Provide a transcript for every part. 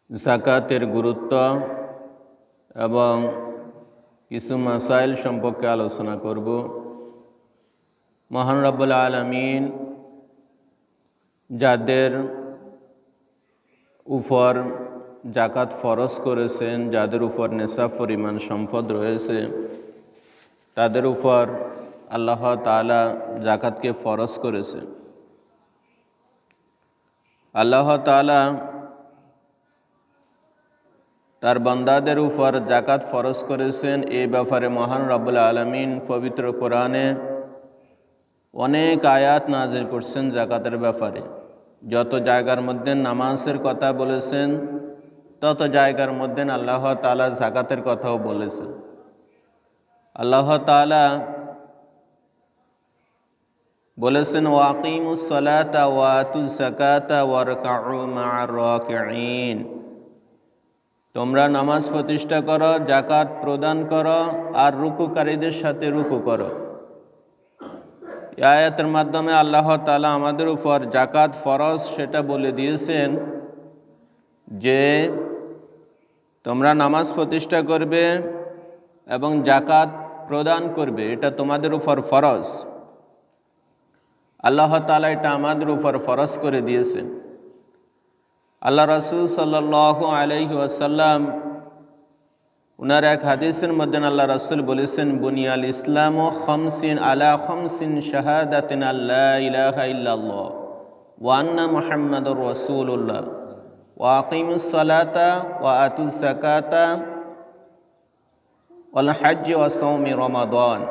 যাকাতের গুরুত্ব এবং কিছু মাসাইল সম্পর্কে আলোচনা করব। মহান রব্বুল আলামিন যাদের উপর যাকাত ফরজ করেছেন, যাদের উপর নেশাব পরিমাণ সম্পদ রয়েছে, তাদের উপর আল্লাহ তাআলা যাকাতকে ফরজ করেছেন। আল্লাহ তাআলা তার বান্দাদের উপর যাকাত ফরজ করেছেন, এই ব্যাপারে মহান রব্বুল আলামিন পবিত্র কোরআনে অনেক আয়াত নাজিল করছেন যাকাতের ব্যাপারে। যত জায়গার মধ্যে নামাজের কথা বলেছেন, তত জায়গার মধ্যে আল্লাহ তাআলা যাকাতের কথাও বলেছেন। আল্লাহ তাআলা বলেছেন, ওয়াকিমুস সালাতা ওয়া আতুজ যাকাতা ওয়ারকাউ মা'আর রাকিঈন। তোমরা নামাজ প্রতিষ্ঠা করো, যাকাত প্রদান করো, আর রুকুকারীদের সাথে রুকু করো। এই আয়াতের মাধ্যমে আল্লাহ তাআলা আমাদের উপর যাকাত ফরজ সেটা বলে দিয়েছেন যে তোমরা নামাজ প্রতিষ্ঠা করবে এবং যাকাত প্রদান করবে, এটা তোমাদের উপর ফরজ। আল্লাহ তাআলা এটা আমাদের উপর ফরজ করে দিয়েছেন। আল্লাহ রাসূল সাল্লাল্লাহু আলাইহি ওয়াসাল্লাম উনার এক হাদিসের মধ্যে আল্লাহ রাসূল বলেছেন, বুনিয়াল ইসলামু খামসিন আলা খামসিন শাহাদাতিন আল্লা ইলাহা ইল্লাল্লাহ ওয়া আন্না মুহাম্মাদুর রাসূলুল্লাহ ওয়া আকিমুস সালাতা ওয়া আতুজ যাকাতা ওয়াল হজ্জ ওয়া সাওমি রমাদান।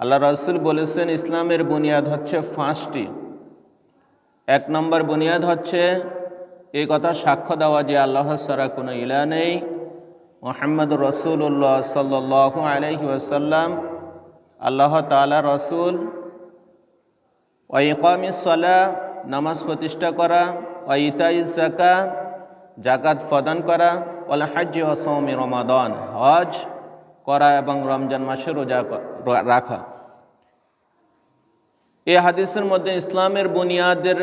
আল্লাহ রাসূল বলেছেন, ইসলামের বুনিয়াদ হচ্ছে 5টি। 1 নম্বর বুনিয়াদ হচ্ছে এই কথা সাক্ষ্য দেওয়া যে আল্লাহ ছাড়া কোনো ইলাহ নেই, মুহাম্মাদুর রাসূলুল্লাহ সাল্লাল্লাহু আলাইহি ওয়াসাল্লাম আল্লাহ তাআলা রাসূল। ওয়া ইকামিস সালাহ, নামাজ প্রতিষ্ঠা করা, ওয়া ইতাইজ যাকাত, যাকাত প্রদান করা, ওয়াল হজ্জ ওয়া সাওমি রমাদান, হজ করা এবং রমজান মাসে রোজা রাখা। এই হাদিসের মধ্যে ইসলামের বুনিয়াদের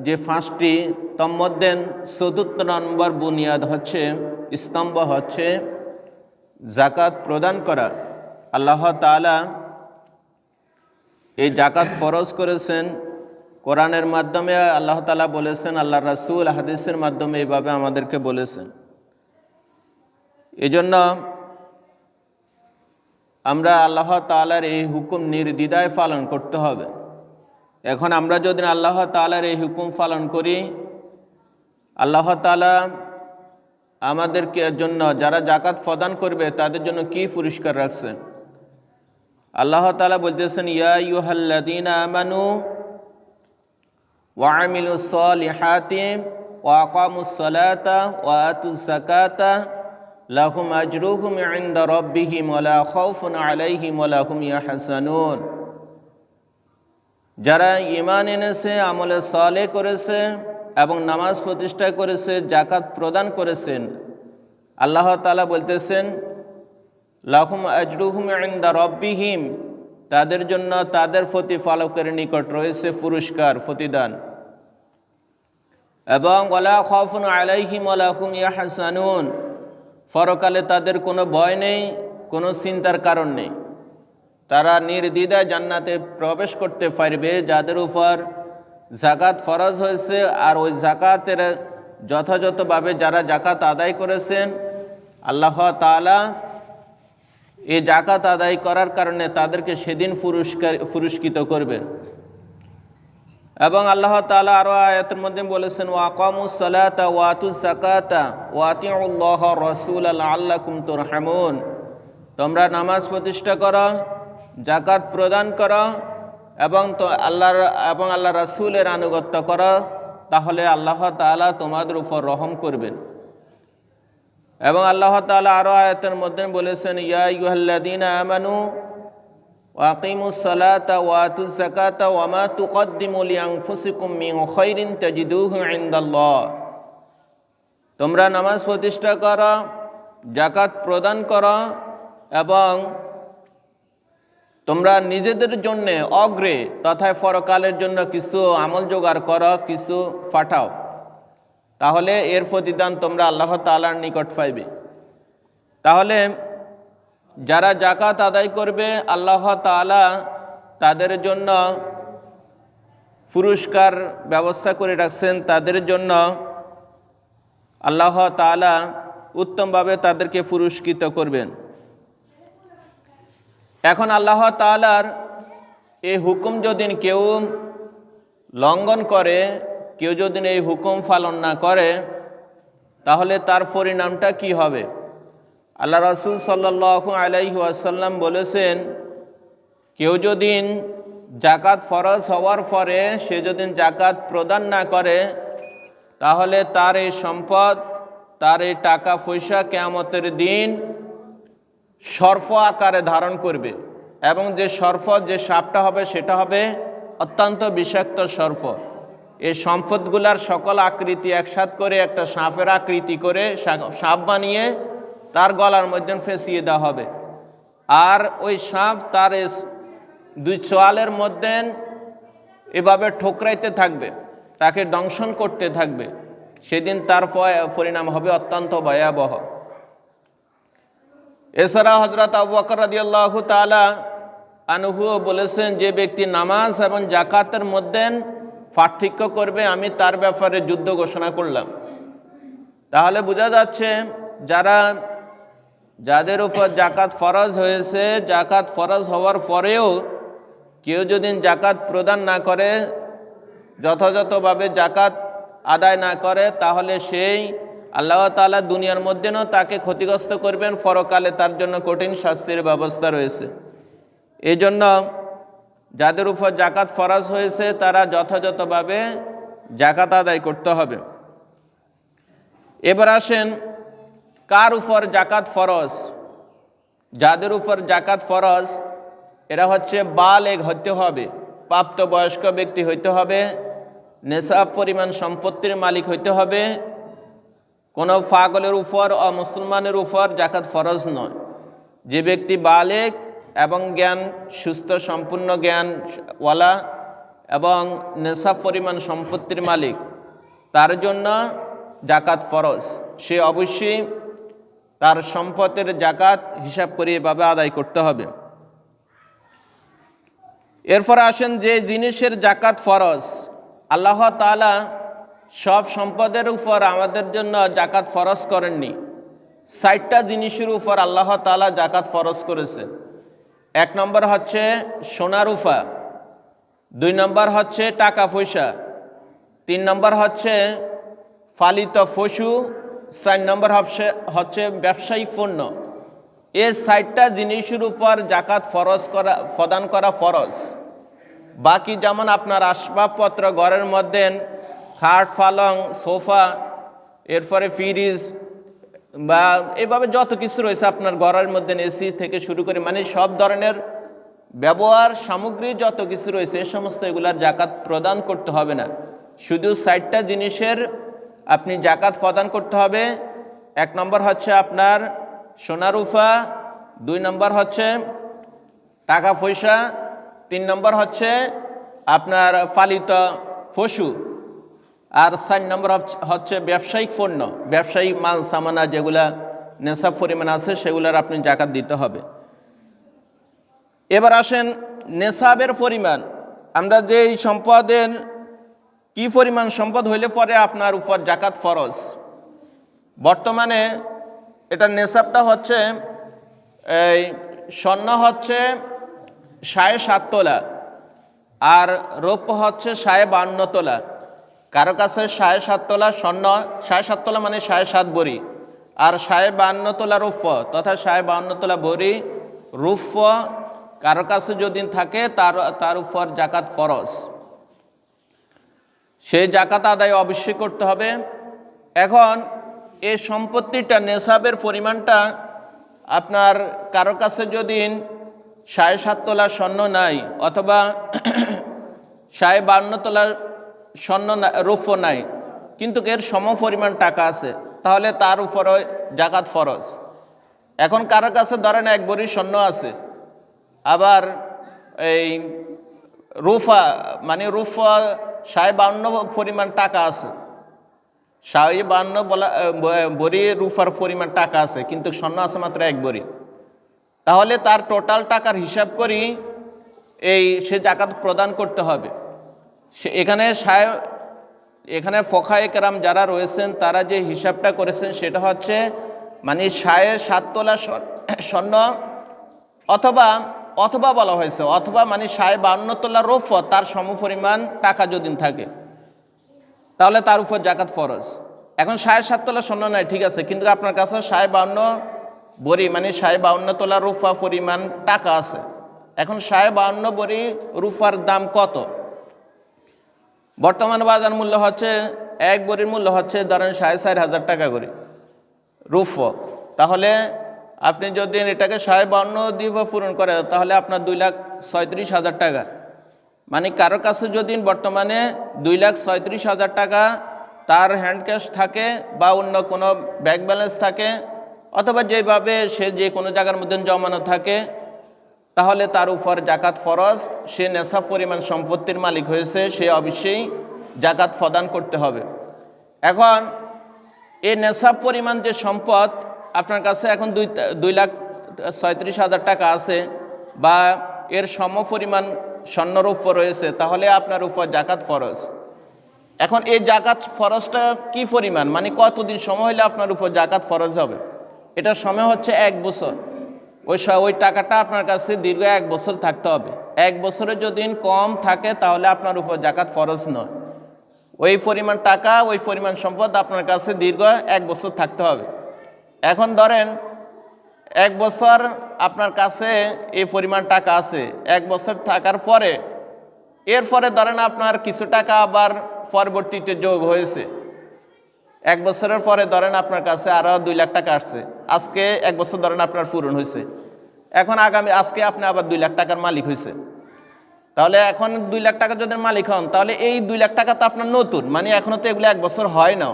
যে 5টি, তার মধ্যে 4th নম্বর বুনিয়াদ হচ্ছে, স্তম্ভ হচ্ছে যাকাত প্রদান করা। আল্লাহ তাআলা এই যাকাত ফরজ করেছেন কোরআনের মাধ্যমে। আল্লাহ তাআলা বলেছেন, আল্লাহ রাসূল হাদিসের মাধ্যমে এইভাবে আমাদেরকে বলেছেন। এজন্য আমরা আল্লাহ তাআলার এই হুকুম নির্দ্বিধায় পালন করতে হবে। এখন আমরা যদি আল্লাহ তাআলার এই হুকুম পালন করি, আল্লাহ তাআলা আমাদেরকে জন্য, যারা যাকাত প্রদান করবে তাদের জন্য কি পুরস্কার রাখছেন। আল্লাহ তাআলা বলতেছেন, ইয়া আইয়ুহাল্লাযীনা আমানু ওয়া আমিলুস সালিহাতি ওয়া আকামুস সালাতা ওয়া আতুজ যাকাতা লাহুম আজরুহুম ইনদা রাব্বিহিম ওয়া লা খাউফুন আলাইহিম ওয়া লা হুম ইয়াহজানুন। যারা ঈমান এনেছে, আমলে সালেহ করেছে এবং নামাজ প্রতিষ্ঠা করেছে, যাকাত প্রদান করেছেন, আল্লাহ তাআলা বলতেছেন, লাহুম আজরুহুম ইনদা রাব্বিহিম, তাদের জন্য তাদের প্রতিপালকের নিকট রয়েছে পুরস্কার, প্রতিদান। এবং ওয়ালা খাউফুন আলাইহিম ওয়ালা হুম ইয়াহজানুন, পরকালে তাদের কোনো ভয় নেই, কোনো চিন্তার কারণ নেই। তারা নির্দ্বিধায় জান্নাতে প্রবেশ করতে পারবে যাদের উপর যাকাত ফরজ হয়েছে। আর ওই যাকাতের যথাযথভাবে যারা যাকাত আদায় করেছেন, আল্লাহ তাআলা এই যাকাত আদায় করার কারণে তাদেরকে সেদিন পুরস্কৃত করবেন। এবং আল্লাহ তাআলা আরো আয়াতের মধ্যে বলেছেন, ওয়া আকামুস সালাতা ওয়া আতুজ যাকাতা ওয়া আতিউল্লাহ রাসূলা লাআল্লাকুম তুরহামুন। তোমরা নামাজ প্রতিষ্ঠা করো, যাকাত প্রদান করো এবং আল্লাহ রাসূলের আনুগত্য করো, তাহলে আল্লাহ তাআলা তোমাদের উপর রহম করবেন। এবং আল্লাহ তাআলা আরো আয়াতের মধ্যে বলেছেন, ইয়া আইয়ুহাল্লাযীনা আমানু ওয়া আকিমুস সালাতা ওয়া আতুজ যাকাতা ওয়া মা তুকদ্দিমু লিআনফুসিকুম মিন খাইরিন তাজিদুহু ইনদাল্লাহ। তোমরা নামাজ প্রতিষ্ঠা করো, যাকাত প্রদান করো এবং তোমরা নিজেদের জন্য অগ্রে তথা পরকালের জন্য কিছু আমল জোগাড় করো, কিছু পাঠাও, তাহলে এর প্রতিদান তোমরা আল্লাহ তাআলার নিকট পাইবে। তাহলে যারা জাকাত আদায় করবে আল্লাহ তাআলা তাদের জন্য পুরস্কার ব্যবস্থা করে রাখছেন, তাদের জন্য আল্লাহ তাআলা উত্তমভাবে তাদেরকে পুরস্কৃত করবেন। এখন আল্লাহ তাআলার এই হুকুম যদি কেউ লঙ্ঘন করে, কেউ যদি এই হুকুম পালন না করে, তাহলে তার পরিণামটা কি হবে? আল্লাহ রাসূল সাল্লাল্লাহু আলাইহি ওয়াসাল্লাম বলেছেন, কেউ যদি জাকাত ফরজ হওয়ার পরে সে যদি জাকাত প্রদান না করে, তাহলে তার এই সম্পদ, তার এই টাকা পয়সা কিয়ামতের দিন সর্প আকারে ধারণ করবে, এবং যে সর্প, যে সাপটা হবে সেটা হবে অত্যন্ত বিষাক্ত সর্প। এই সম্পদগুলার সকল আকৃতি একসাথ করে একটা সাপের আকৃতি করে সাপ বানিয়ে তার গলার মধ্যে ফেঁসিয়ে দেওয়া হবে, আর ওই সাপ তার দুই চোয়ালের মধ্যে এভাবে ঠোকরাইতে থাকবে, তাকে দংশন করতে থাকবে। সেদিন তার পরিণাম হবে অত্যন্ত ভয়াবহ। এছাড়া হযরত আবু বকর রাদিয়াল্লাহু তাআলা আনহু বলেছেন, যে ব্যক্তি নামাজ এবং জাকাতের মধ্যে পার্থক্য করবে, আমি তার ব্যাপারে যুদ্ধ ঘোষণা করলাম। তাহলে বোঝা যাচ্ছে যাদের উপর জাকাত ফরজ হয়েছে, জাকাত ফরজ হওয়ার পরেও কেউ যদি জাকাত প্রদান না করে, যথাযথভাবে জাকাত আদায় না করে, তাহলে সেই আল্লাহ তাআলা দুনিয়ার মধ্যেও তাকে ক্ষতিগ্রস্ত করবেন, পরকালে তার জন্য কঠিন শাস্তির ব্যবস্থা রয়েছে। এই জন্য যাদের উপর জাকাত ফরজ হয়েছে তারা যথাযথভাবে জাকাত আদায় করতে হবে। এবার আসেন, কার উপর জাকাত ফরজ? যাদের উপর জাকাত ফরজ এরা হচ্ছে বালেগ হতে হবে, প্রাপ্তবয়স্ক ব্যক্তি হইতে হবে, নেশাব পরিমাণ সম্পত্তির মালিক হইতে হবে। কোনো পাগলের উপর অমুসলমানের উপর জাকাত ফরজ নয়। যে ব্যক্তি বালেগ এবং জ্ঞান সুস্থ সম্পূর্ণ জ্ঞানওয়ালা এবং নেশাব পরিমাণ সম্পত্তির মালিক, তার জন্য জাকাত ফরজ। সে অবশ্যই তার সম্পদের জাকাত হিসাব করে এভাবে আদায় করতে হবে। এরপর আসেন, যে জিনিসের জাকাত ফরজ, আল্লাহ তাআলা সব সম্পদের উপর আমাদের জন্য জাকাত ফরজ করেননি। ৬০টা জিনিসের উপর আল্লাহ তাআলা জাকাত ফরজ করেছে। ১ নম্বর হচ্ছে সোনা রূপা, ২ নম্বর হচ্ছে টাকা পয়সা, ৩ নম্বর হচ্ছে পালিত পশু, ৪ নম্বর হচ্ছে ব্যবসায়িক পণ্য। এই ৬০টা জিনিসের উপর জাকাত প্রদান করা ফরজ। বাকি যেমন আপনার আসবাবপত্র ঘরের মধ্যে খাট, পালং, সোফা, এরপরে ফ্রিজ বা এভাবে যত কিছু রয়েছে আপনার ঘরের মধ্যে, এসি থেকে শুরু করে মানে সব ধরনের ব্যবহার সামগ্রী যত কিছু রয়েছে, এই সমস্ত এগুলার জাকাত প্রদান করতে হবে না। শুধু ৬০টা জিনিসের আপনি জাকাত প্রদান করতে হবে। ১ নম্বর হচ্ছে আপনার সোনা রূপা, ২ নম্বর হচ্ছে টাকা পয়সা, ৩ নম্বর হচ্ছে আপনার পালিত পশু, আর ৪ নম্বর হচ্ছে ব্যবসায়িক পণ্য, ব্যবসায়িক মাল সামানা যেগুলা নেশাব পরিমাণ আছে সেগুলার আপনি জাকাত দিতে হবে। এবার আসেন নেশাবের পরিমাণ। আমরা যে এই সম্পদের কি পরিমাণ সম্পদ হইলে পরে আপনার উপর জাকাত ফরজ। বর্তমানে এটা নেশাবটা হচ্ছে এই স্বর্ণ হচ্ছে ৭.৫ তোলা, আর রৌপ্য হচ্ছে ৫.৫ তোলা। কারো কাছে ৭.৫ তোলা স্বর্ণ, ৭.৫ তোলা মানে ৭.৫ ভরি, আর ৫.৫ তোলা রৌপ্য তথা ৫.৫ তোলা ভরি রৌপ্য কারো কাছে যদি থাকে তার উপর জাকাত ফরজ। সেই জাকাত আদায় অবশ্যই করতে হবে। এখন এই সম্পত্তিটা নেশাবের পরিমাণটা আপনার কারো কাছে যদি ৭.৫ তোলা স্বর্ণ নাই, অথবা ৫.৫ তোলা স্বর্ণ রৌপ্য নাই, কিন্তু এর সম পরিমাণ টাকা আছে, তাহলে তার উপরে জাকাত ফরজ। এখন কারো কাছে ধরেন ১ ভরি স্বর্ণ আছে, আবার এই রূপা মানে রূপা ৫.৫ পরিমাণ টাকা আছে, শাহী 52 ভরি রূপার পরিমাণ টাকা আছে, কিন্তু স্বর্ণ আছে মাত্র 1 ভরি। তাহলে তার টোটাল টাকার হিসাব করি সে জাকাত প্রদান করতে হবে। এখানে ফোকায়ে কেরাম যারা রয়েছেন তারা যে হিসাবটা করেছেন সেটা হচ্ছে মানে 7.5 তোলা স্বর্ণ অথবা বলা হয়েছে অথবা মানে 52 তোলা রৌপ্য তার সমপরিমাণ টাকা যদি থাকে তাহলে তার উপর জাকাত ফরজ। এখন 7.5 তোলা স্বর্ণ নাই, ঠিক আছে, কিন্তু আপনার কাছে 52 ভরি মানে 52 তোলা রূপা পরিমাণ টাকা আছে। এখন 52 ভরি রূপার দাম কত? বর্তমান বাজার মূল্য হচ্ছে 1 ভরির মূল্য হচ্ছে ধরেন 4,500 টাকা করে রূপ। তাহলে আপনি যদি এটাকে 52 দিয়ে পূরণ করে তাহলে আপনার 2,36,000 টাকা। মানে কারো কাছে যদি বর্তমানে 2,36,000 টাকা তার হ্যান্ড ক্যাশ থাকে বা অন্য কোনো ব্যাংক ব্যালেন্স থাকে অথবা যেভাবে সে যে কোনো জায়গার মধ্যে জমানো থাকে, তাহলে তার উপর জাকাত ফরজ। সে নেশাব পরিমাণ সম্পত্তির মালিক হয়েছে, সে অবশ্যই জাকাত প্রদান করতে হবে। এখন এই নেশাব পরিমাণ যে সম্পদ আপনার কাছে এখন 2,36,000 টাকা আছে বা এর সম পরিমাণ স্বর্ণরৌপ্য রয়েছে, তাহলে আপনার উপর জাকাত ফরজ। এখন এই জাকাত ফরজটা কি পরিমাণ, মানে কতদিন সময় হলে আপনার উপর জাকাত ফরজ হবে? এটার সময় হচ্ছে 1 বছর। ওই টাকাটা আপনার কাছে দীর্ঘ 1 বছর থাকতে হবে। 1 বছরে যদি কম থাকে তাহলে আপনার উপর জাকাত ফরজ নয়। ওই পরিমাণ টাকা, ওই পরিমাণ সম্পদ আপনার কাছে দীর্ঘ 1 বছর থাকতে হবে। এখন ধরেন 1 বছর আপনার কাছে এই পরিমাণ টাকা আছে, 1 বছর থাকার পরে এরপরে ধরেন আপনার কিছু টাকা আবার পরবর্তীতে যোগ হয়েছে। 1 বছরের পরে ধরেন আপনার কাছে আরও 2 লাখ টাকা আসছে। আজকে 1 বছর ধরেন আপনার পূরণ হয়েছে, এখন আজকে আপনি আবার 2 লাখ টাকার মালিক হয়েছে। তাহলে এখন 2 লাখ টাকা যদি মালিক হন তাহলে এই 2 লাখ টাকা তো আপনার নতুন, মানে এখনও তো এগুলো 1 বছর হয় না।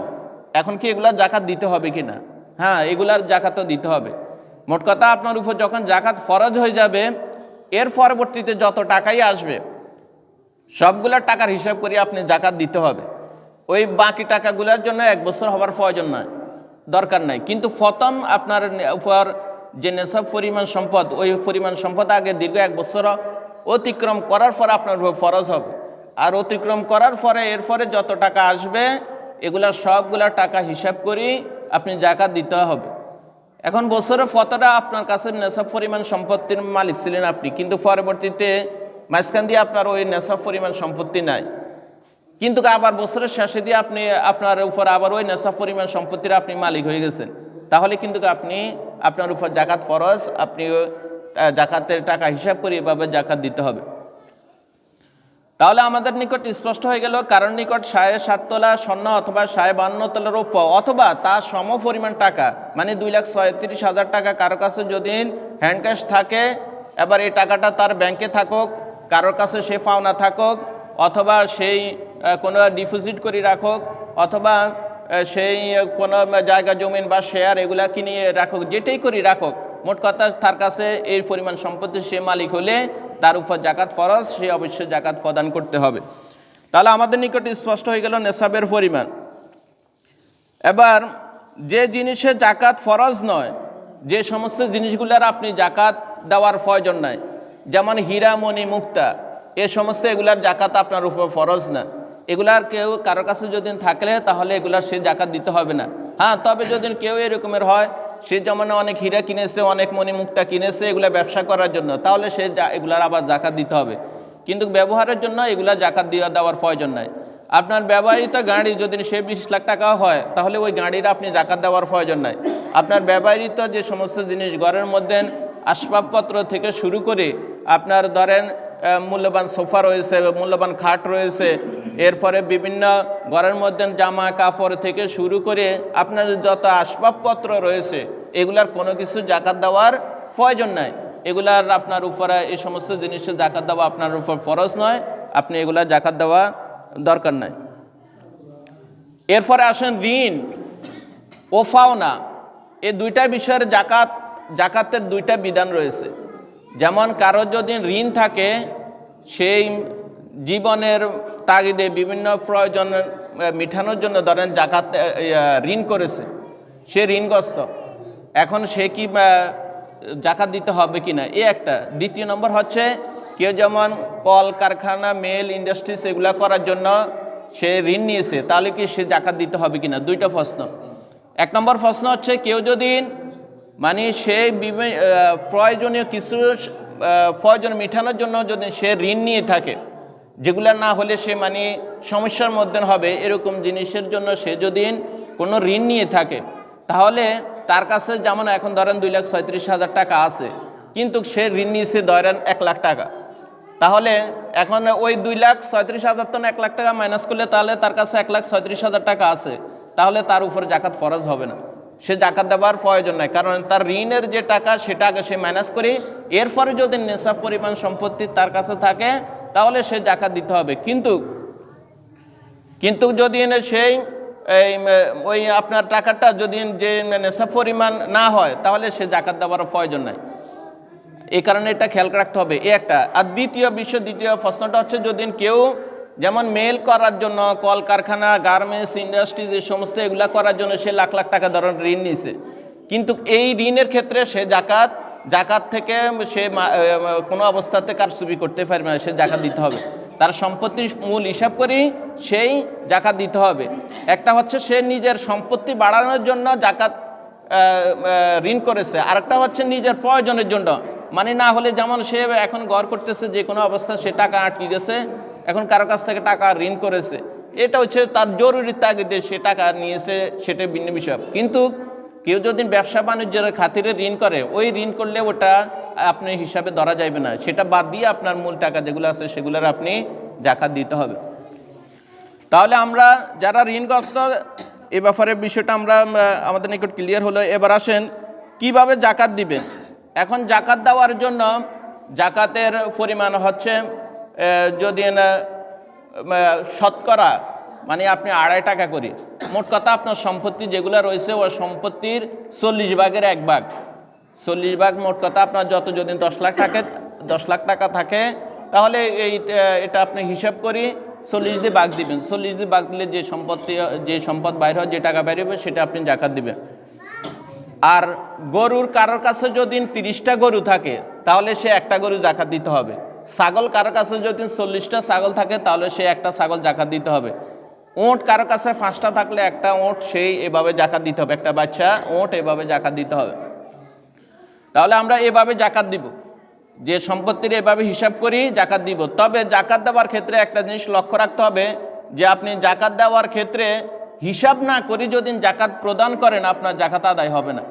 এখন কি এগুলার জাকাত দিতে হবে কি না? হ্যাঁ, এগুলার জাকাতও দিতে হবে। মোট কথা আপনার উপর যখন জাকাত ফরজ হয়ে যাবে এর পরবর্তীতে যত টাকাই আসবে সবগুলোর টাকার হিসাব করে আপনি জাকাত দিতে হবে। ওই বাকি টাকাগুলোর জন্য 1 বছর হবার প্রয়োজন নয়, দরকার নাই। কিন্তু প্রথম আপনার উপর যে নেশাব পরিমাণ সম্পদ, ওই পরিমাণ সম্পদ আগে দীর্ঘ 1 বছর অতিক্রম করার পর আপনার উপর ফরজ হবে। আর অতিক্রম করার পরে এরপরে যত টাকা আসবে এগুলা সবগুলা টাকা হিসাব করি আপনি জাকাত দিতে হবে। এখন বছরে কতটা আপনার কাছে নেশাব পরিমাণ সম্পত্তির মালিক ছিলেন আপনি, কিন্তু পরবর্তীতে মাঝখান দিয়ে আপনার ওই নেশাব পরিমাণ সম্পত্তি নাই, কিন্তু আবার বছরের শেষে দিয়ে আপনি আপনার উপর আবার ওই নেশাব পরিমাণ সম্পত্তির আপনি মালিক হয়ে গেছেন, তাহলে কিন্তু আপনার উপর জাকাত ফরজ। আপনি জাকাতের টাকা হিসাব করে এভাবে জাকাত দিতে হবে। তাহলে আমাদের নিকট স্পষ্ট হয়ে গেল, কারণ নিকট 7.5 তোলা স্বর্ণ অথবা 52 তোলা রৌপ্য অথবা তার সম পরিমাণ টাকা মানে 2,36,000 টাকা কারো কাছে যদি হ্যান্ড ক্যাশ থাকে, এবার এই টাকাটা তার ব্যাংকে থাকুক, কারোর কাছে সে পাওনা থাকুক, অথবা সেই কোনো ডিপোজিট করে রাখুক, অথবা সেই কোনো জায়গা জমিন বা শেয়ার এগুলা কিনে রাখুক, যেটাই করি রাখুক, মোট কথা তার কাছে এই পরিমাণ সম্পত্তি সে মালিক হলে তার উপর জাকাত ফরজ, সে অবশ্যই জাকাত প্রদান করতে হবে। তাহলে আমাদের নিকট স্পষ্ট হয়ে গেল নেশাবের পরিমাণ। এবার যে জিনিসে জাকাত ফরজ নয়, যে সমস্ত জিনিসগুলোর আপনি জাকাত দেওয়ার প্রয়োজন নাই, যেমন হীরা মণি মুক্তা, এ সমস্ত এগুলার জাকাত আপনার উপর ফরজ না। এগুলার কারোর কাছে যদি থাকলে তাহলে এগুলার সে জাকাত দিতে হবে না। হ্যাঁ, তবে যদি কেউ এরকমের হয় সে যেমন অনেক হীরা কিনেছে, অনেক মণি মুক্তা কিনেছে এগুলা ব্যবসা করার জন্য, তাহলে সে এগুলার আবার জাকাত দিতে হবে। কিন্তু ব্যবহারের জন্য এগুলা জাকাত দেওয়ার প্রয়োজন নাই। আপনার ব্যবহৃত গাড়ি যদি সে 20 লাখ টাকা হয় তাহলে ওই গাড়ির আপনি জাকাত দেওয়ার প্রয়োজন নাই। আপনার ব্যবহৃত যে সমস্ত জিনিস ঘরের মধ্যে আসবাবপত্র থেকে শুরু করে আপনার ধরেন মূল্যবান সোফা রয়েছে, মূল্যবান খাট রয়েছে, এরপরে বিভিন্ন ঘরের মধ্যে জামা কাপড় থেকে শুরু করে আপনার যত আসবাবপত্র রয়েছে এগুলার কোনো কিছু জাকাত দেওয়ার প্রয়োজন নাই। এগুলার আপনার উপরে এই সমস্ত জিনিসের জাকাত দেওয়া আপনার উপর ফরজ নয়, আপনি এগুলা জাকাত দেওয়া দরকার নাই। এরপরে আসেন ঋণ ও পাওনা, এই দুইটা বিষয়ের জাকাতের দুইটা বিধান রয়েছে। যেমন কারো যদি ঋণ থাকে, সেই জীবনের তাগিদে বিভিন্ন প্রয়োজন মিটানোর জন্য ধরেন জাকাত ঋণ করেছে, সে ঋণগ্রস্ত, এখন সে কি জাকাত দিতে হবে কি না, এ একটা। দ্বিতীয় নম্বর হচ্ছে কেউ যেমন কল কারখানা, মেল, ইন্ডাস্ট্রিজ এগুলা করার জন্য সে ঋণ নিয়েছে, তাহলে কি সে জাকাত দিতে হবে কি না, দুইটা প্রশ্ন। এক নম্বর প্রশ্ন হচ্ছে কেউ যদি মানে সে প্রয়োজনীয় কিছু প্রয়োজন মেটানোর জন্য যদি সে ঋণ নিয়ে থাকে, যেগুলো না হলে সে মানে সমস্যার মধ্যে হবে, এরকম জিনিসের জন্য সে যদি কোনো ঋণ নিয়ে থাকে, তাহলে তার কাছে যেমন এখন ধরেন 2,36,000 টাকা আছে, কিন্তু সে ঋণ নিয়েছে ধরেন 1 লাখ টাকা, তাহলে এখন ওই 2,36,000 তো 1 লাখ টাকা মাইনাস করলে তাহলে তার কাছে 1,36,000 টাকা আছে, তাহলে তার উপর জাকাত ফরজ হবে না, সে জাকাত দেওয়ার প্রয়োজন নাই, কারণ তার ঋণের যে টাকা সেটা আগে সে মাইনাস করি, এরপরে যদি নেশাব পরিমাণ সম্পত্তি তার কাছে থাকে তাহলে সে জাকাত দিতে হবে। কিন্তু যদি সেই ওই আপনার টাকাটা যদি যে নেশাব পরিমাণ না হয় তাহলে সে জাকাত দেওয়ার প্রয়োজন নাই, এই কারণে এটা খেয়াল রাখতে হবে, এ একটা। আর দ্বিতীয় প্রশ্নটা হচ্ছে যদি কেউ যেমন মেল করার জন্য কল কারখানা, গার্মেন্টস, ইন্ডাস্ট্রিজ এই সমস্ত এগুলা করার জন্য সে লাখ লাখ টাকা ধরেন ঋণ নিছে, কিন্তু এই ঋণের ক্ষেত্রে সে জাকাত থেকে সে কোনো অবস্থাতে কারচুপি করতে পারবে না, সে জাকাত দিতে হবে, তার সম্পত্তির মূল হিসাব করেই সেই জাকাত দিতে হবে। একটা হচ্ছে সে নিজের সম্পত্তি বাড়ানোর জন্য জাকাত ঋণ করেছে, আরেকটা হচ্ছে নিজের প্রয়োজনের জন্য, মানে না হলে যেমন সে এখন ঘর করতেছে, যে কোনো অবস্থায় সে টাকা আটকে গেছে, এখন কারো কাছ থেকে টাকা ঋণ করেছে, এটা হচ্ছে তার জরুরি তাগিদে সে টাকা নিয়েছে, সেটা ভিন্ন বিষয়। কিন্তু কেউ যদি ব্যবসা বাণিজ্যের খাতিরে ঋণ করে, ওই ঋণ করলে ওটা আপনি হিসাবে ধরা যাবে না, সেটা বাদ দিয়ে আপনার মূল টাকা যেগুলো আছে সেগুলোর আপনি জাকাত দিতে হবে। তাহলে আমরা যারা ঋণগ্রস্ত, এ ব্যাপারে বিষয়টা আমরা আমাদের নিকট ক্লিয়ার হলো। এবার আসেন কিভাবে জাকাত দিবেন। এখন জাকাত দেওয়ার জন্য জাকাতের পরিমাণ হচ্ছে যদি শতকরা মানে আপনি 2.5 টাকা করে, মোট কথা আপনার সম্পত্তি যেগুলো রয়েছে ওই সম্পত্তির 40 ভাগের 1 ভাগ, 40 ভাগ মোট কথা আপনার যত যদি 10 লাখ টাকা থাকে তাহলে এটা আপনি হিসাব করি 40 দিয়ে ভাগ দিবেন, 40 দিয়ে ভাগ দিলে যে সম্পদ বাইর হয়, যে টাকা বাইর হবে সেটা আপনি জাকাত দিবেন। আর গরুর কারোর কাছে যদি 30টা গরু থাকে তাহলে সে একটা গরু জাকাত দিতে হবে। ছাগল কারোর কাছে যদি 40টা ছাগল থাকে তাহলে সে একটা ছাগল জাকাত দিতে হবে। ওঁট কারোর কাছে 5টা থাকলে একটা ওঁট সেই এভাবে জাকাত দিতে হবে, একটা বাচ্চা ওঁট এভাবে জাকাত দিতে হবে। তাহলে আমরা এভাবে জাকাত দিব, যে সম্পত্তির এভাবে হিসাব করি জাকাত দিব। তবে জাকাত দেওয়ার ক্ষেত্রে একটা জিনিস লক্ষ্য রাখতে হবে, যে আপনি জাকাত দেওয়ার ক্ষেত্রে হিসাব না করে যদি জাকাত প্রদান করেন আপনার জাকাত আদায় হবে না।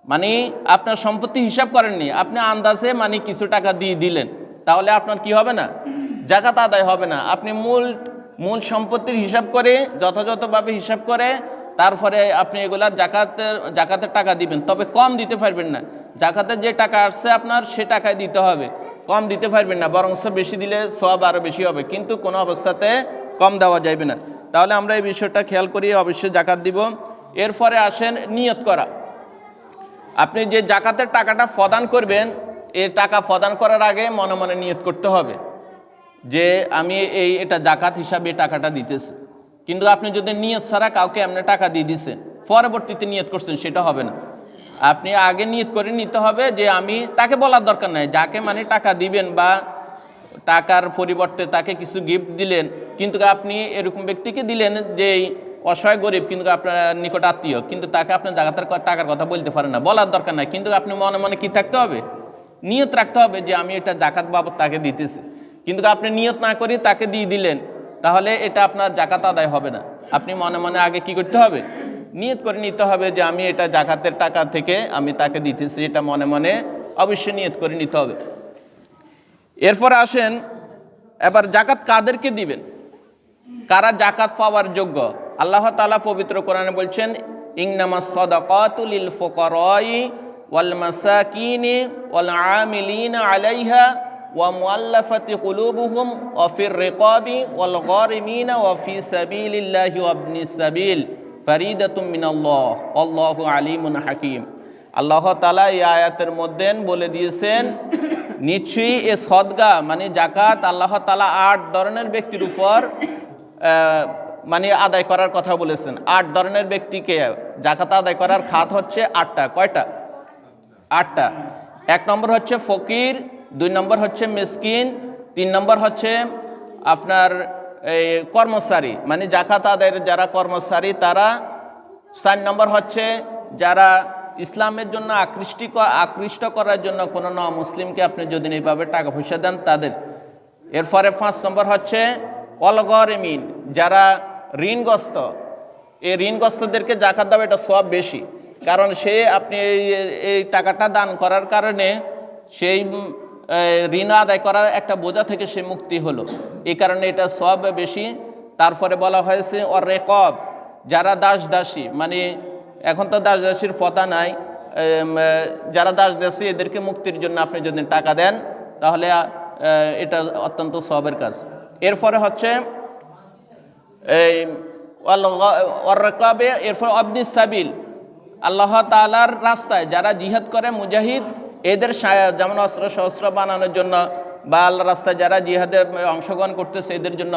মানে আপনার সম্পত্তি হিসাব করেননি, আপনি আন্দাজে মানে কিছু টাকা দিয়ে দিলেন, তাহলে আপনার কি হবে না, জাকাত আদায় হবে না। আপনি মূল সম্পত্তির হিসাব করে যথাযথভাবে হিসাব করে তারপরে আপনি এগুলা জাকাতের টাকা দিবেন, তবে কম দিতে পারবেন না। জাকাতের যে টাকা আসছে আপনার সে টাকায় দিতে হবে, কম দিতে পারবেন না, বরং বেশি দিলে সওয়াব আরও বেশি হবে, কিন্তু কোনো অবস্থাতে কম দেওয়া যাবে না। তাহলে আমরা এই বিষয়টা খেয়াল করি, অবশ্যই জাকাত দিব। এরপরে আসেন নিয়ত করা। আপনি যে জাকাতের টাকাটা প্রদান করবেন, এই টাকা প্রদান করার আগে মনে মনে নিয়ত করতে হবে যে আমি এটা জাকাত হিসাবে টাকাটা দিতেছি। কিন্তু আপনি যদি নিয়ত ছাড়া কাউকে এমনি টাকা দিয়ে দিচ্ছেন, পরবর্তীতে নিয়ত করছেন, সেটা হবে না। আপনি আগে নিয়ত করে নিতে হবে যে আমি, তাকে বলার দরকার নাই, যাকে মানে টাকা দিবেন বা টাকার পরিবর্তে তাকে কিছু গিফট দিলেন, কিন্তু আপনি এরকম ব্যক্তিকে দিলেন যে অসহায় গরিব কিন্তু আপনার নিকট আত্মীয়, কিন্তু তাকে আপনার জাকাতের টাকার কথা বলতে পারেন না, বলার দরকার নাই, কিন্তু আপনি মনে মনে কি থাকতে হবে, নিয়ত রাখতে হবে যে আমি এটা জাকাত বাবদ তাকে দিতেছি। কিন্তু আপনি নিয়ত না করি তাকে দিয়ে দিলেন, তাহলে এটা আপনার জাকাত আদায় হবে না। আপনি মনে মনে আগে কি করতে হবে, নিয়ত করে নিতে হবে যে আমি এটা জাকাতের টাকা থেকে আমি তাকে দিতেছি, এটা মনে মনে অবশ্যই নিয়ত করে নিতে হবে। এরপর আসেন এবার জাকাত কাদেরকে দিবেন, কারা জাকাত পাওয়ার যোগ্য। আল্লাহ তাআলা পবিত্র কোরআনে বলছেন, ইন্নামাস সাদাকাতু লিল ফুকারাই ওয়াল মাসাকিনি ওয়াল আমিলিনা আলাইহা ওয়া মুআল্লাফাতি কুলুবুহুম ওয়া ফির রিকাবি ওয়াল গারিমিনা ওয়া ফি সাবিলিল্লাহি ওয়া ইবনিস সাবিল ফারিদাতুম মিনাল্লাহ আল্লাহু আলিমুন হাকিম। আল্লাহ তাআলা এই আয়াতের মধ্যে বলে দিয়েছেন, নিশ্চয়ই এ সদকা মানে জাকাত আল্লাহ তাআলা 8 ধরনের ব্যক্তির উপর মানে আদায় করার কথা বলেছেন। 8 ধরনের ব্যক্তিকে জাকাত আদায় করার খাত হচ্ছে 8টা। কয়টা? 8টা। 1 নম্বর হচ্ছে ফকির, 2 নম্বর হচ্ছে মিসকিন, 3 নম্বর হচ্ছে আপনার এই কর্মচারী, মানে জাকাত আদায়ের যারা কর্মচারী তারা, 4 নম্বর হচ্ছে যারা ইসলামের জন্য আকৃষ্ট করার জন্য কোনো মুসলিমকে আপনি যদি এইভাবে টাকা পয়সা দেন তাদের। এরপরে 5 নম্বর হচ্ছে অলগরিমিন, যারা ঋণগ্রস্ত, এই ঋণগ্রস্তদেরকে জাকাত দেওয়া এটা সওয়াব বেশি, কারণ সে আপনি এই টাকাটা দান করার কারণে সেই ঋণ আদায় করার একটা বোঝা থেকে সে মুক্তি হলো, এই কারণে এটা সওয়াব বেশি। তারপরে বলা হয়েছে ওর রেকব, যারা দাস দাসী, মানে এখন তো দাস দাসীর ফতা নাই, যারা দাস দাসী এদেরকে মুক্তির জন্য আপনি যদি টাকা দেন তাহলে এটা অত্যন্ত সওয়াবের কাজ। এরপরে হচ্ছে এই এরপর আবনি সাবিল, আল্লাহ তাআলার রাস্তায় যারা জিহাদ করে মুজাহিদ, এদের যেমন অস্ত্র শস্ত্র বানানোর জন্য বা আল্লাহর রাস্তায় যারা জিহাদে অংশগ্রহণ করতেছে এদের জন্য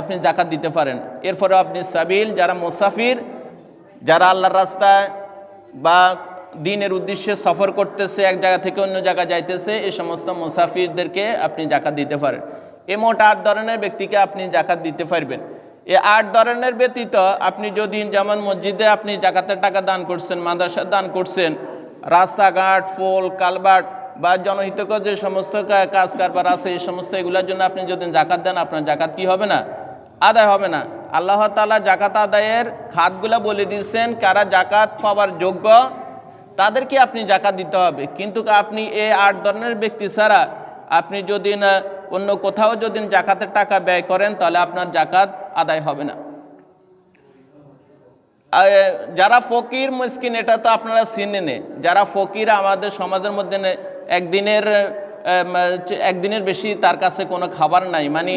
আপনি জাকাত দিতে পারেন। এরপরে আপনি সাবিল, যারা মুসাফির, যারা আল্লাহর রাস্তায় বা দিনের উদ্দেশ্যে সফর করতেছে, এক জায়গা থেকে অন্য জায়গায় যাইতেছে, এই সমস্ত মুসাফিরদেরকে আপনি জাকাত দিতে পারেন। এই মোট 8 ধরনের ব্যক্তিকে আপনি জাকাত দিতে পারবেন। এই 8 ধরনের ব্যতীত আপনি যদি যেমন মসজিদে আপনি জাকাতের টাকা দান করছেন, মাদ্রাসা দান করছেন, রাস্তাঘাট, পোল, কালভার্ট বা জনহিতকর যে সমস্ত কাজ কারবার আছে এই সমস্ত এগুলোর জন্য আপনি যদি জাকাত দেন, আপনার জাকাত কি হবে না? আদায় হবে না। আল্লাহ তাআলা জাকাত আদায়ের খাতগুলো বলে দিয়েছেন, কারা জাকাত পাওয়ার যোগ্য তাদেরকে আপনি জাকাত দিতে হবে। কিন্তু আপনি এই 8 ধরনের ব্যক্তি ছাড়া আপনি যদি না অন্য কোথাও যদি জাকাতের টাকা ব্যয় করেন তাহলে আপনার জাকাত আদায় হবে না। যারা ফকির মিসকিন এটা তো আপনারা চিনেন, যারা ফকির আমাদের সমাজের মধ্যে একদিনের বেশি তার কাছে কোনো খাবার নাই, মানে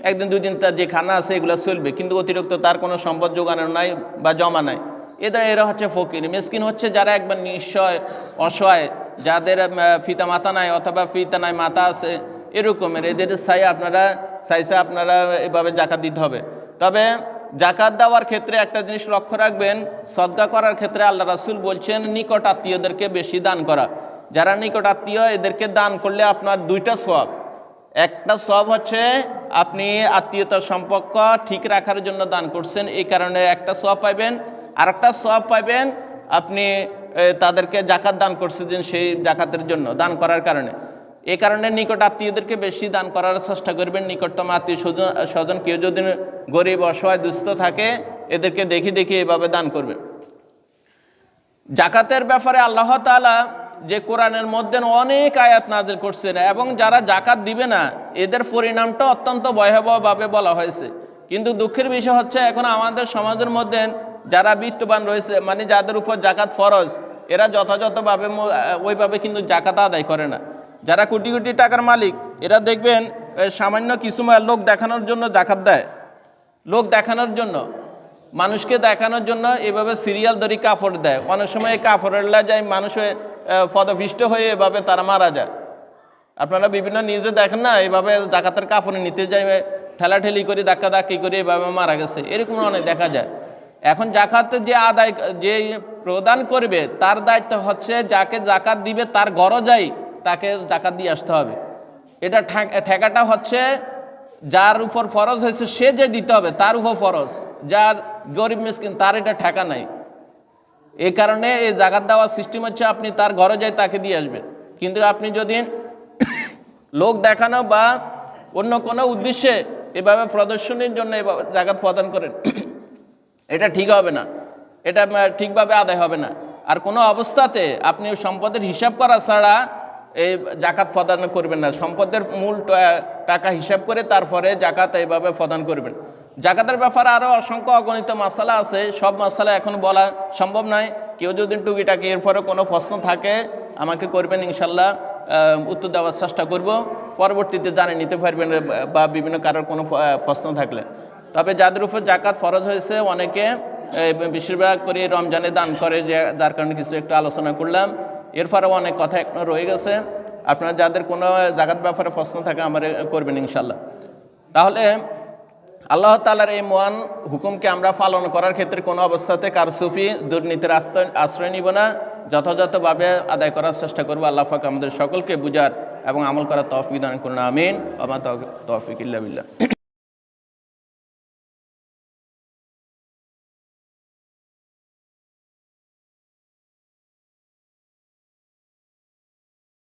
একদিন 2 দিন তার যে খানা আছে এগুলো চলবে, কিন্তু অতিরিক্ত তার কোনো সম্পদ জোগানোর নাই বা জমা নাই, এরা হচ্ছে ফকির। মিসকিন হচ্ছে যারা একবার নিঃস্বয় অসহায়, যাদের পিতা মাতা নাই অথবা পিতা নাই মাতা আছে এরকমের, এদের চাইছে আপনারা এভাবে জাকাত দিতে হবে। তবে জাকাত দেওয়ার ক্ষেত্রে একটা জিনিস লক্ষ্য রাখবেন, সদকা করার ক্ষেত্রে আল্লাহ রাসূল বলছেন নিকট আত্মীয়দেরকে বেশি দান করা। যারা নিকট আত্মীয় এদেরকে দান করলে আপনার 2টা সওয়াব। একটা সওয়াব হচ্ছে আপনি আত্মীয়তার সম্পর্ক ঠিক রাখার জন্য দান করছেন, এই কারণে একটা সওয়াব পাইবেন। আর একটা সওয়াব পাইবেন আপনি তাদেরকে জাকাত দান করছেন সেই জাকাতের জন্য দান করার কারণে। এই কারণে নিকট আত্মীয়দেরকে বেশি দান করার চেষ্টা করবেন। নিকটতম আত্মীয় স্বজন কেউ যদি গরিব অসহায় দুস্থ থাকে এদেরকে দেখি এভাবে দান করবে। জাকাতের ব্যাপারে আল্লাহ তাআলা যে কোরআনের মধ্যে অনেক আয়াত নাযিল করছেন, এবং যারা জাকাত দিবে না এদের পরিণামটা অত্যন্ত ভয়াবহভাবে বলা হয়েছে। কিন্তু দুঃখের বিষয় হচ্ছে এখন আমাদের সমাজের মধ্যে যারা বিত্তবান রয়েছে, মানে যাদের উপর জাকাত ফরজ, এরা যথাযথভাবে ওইভাবে কিন্তু জাকাত আদায় করে না। যারা কোটি কোটি টাকার মালিক এরা দেখবেন সামান্য কিছু লোক দেখানোর জন্য জাকাত দেয়, লোক দেখানোর জন্য, মানুষকে দেখানোর জন্য এভাবে সিরিয়াল ধরে কাপড় দেয়। অনেক সময় এই কাপড়ের যায় মানুষে পদপিষ্ট হয়ে এভাবে তারা মারা যায়। আপনারা বিভিন্ন নিউজে দেখেন না, এইভাবে জাকাতের কাপড় নিতে যায় ঠেলাঠেলি করে ধাক্কি করে এভাবে মারা গেছে, এরকম অনেক দেখা যায়। এখন জাকাত যে প্রদান করবে তার দায়িত্ব হচ্ছে যাকে জাকাত দিবে তার ঘরে যাই তাকে জাকাত দিয়ে আসতে হবে। এটা ঠেকাটা হচ্ছে যার উপর ফরজ হয়েছে সে যে দিতে হবে তার উপর ফরজ, যার গরিব মিসকিন তার এটা ঠেকা নাই। এই কারণে এই জাকাত দেওয়ার সিস্টেম হচ্ছে আপনি তার ঘরে যাই তাকে দিয়ে আসবেন। কিন্তু আপনি যদি লোক দেখানো বা অন্য কোনো উদ্দেশ্যে এভাবে প্রদর্শনীর জন্য এভাবে জাকাত প্রদান করেন, এটা ঠিক হবে না, এটা ঠিকভাবে আদায় হবে না। আর কোনো অবস্থাতে আপনি সম্পদের হিসাব করা ছাড়া এই জাকাত প্রদান করবেন না। সম্পদের মূল টাকা হিসাব করে তারপরে জাকাত এইভাবে প্রদান করবেন। জাকাতের ব্যাপারে আরও অসংখ্য অগণিত মাসালা আছে, সব মাসালা এখন বলা সম্ভব নয়। কেউ যদি টুকিটাকি এরপরে কোনো প্রশ্ন থাকে আমাকে করবেন, ইনশাল্লাহ উত্তর দেওয়ার চেষ্টা করব। পরবর্তীতে জানে নিতে পারবেন বা বিভিন্ন কারোর কোনো প্রশ্ন থাকলে। তবে যাদের উপর জাকাত ফরজ হয়েছে অনেকে বেশিরভাগ করে রমজানে দান করে, যার কারণে কিছু একটু আলোচনা করলাম। এরপরেও অনেক কথা এখনো রয়ে গেছে। আপনারা যাদের কোনো জাকাত ব্যাপারে প্রশ্ন থাকে আমার করবেন ইনশাল্লাহ। তাহলে আল্লাহ তাআলার এই মহান হুকুমকে আমরা পালন করার ক্ষেত্রে কোনো অবস্থাতে কারসুফি দুর্নীতির আশ্রয় নিব না, যথাযথভাবে আদায় করার চেষ্টা করবো। আল্লাহ পাক আমাদের সকলকে বুঝার এবং আমল করার তৌফিক দান করুন, আমিন। ওয়া মা তৌফিক ইল্লা বিল্লাহ।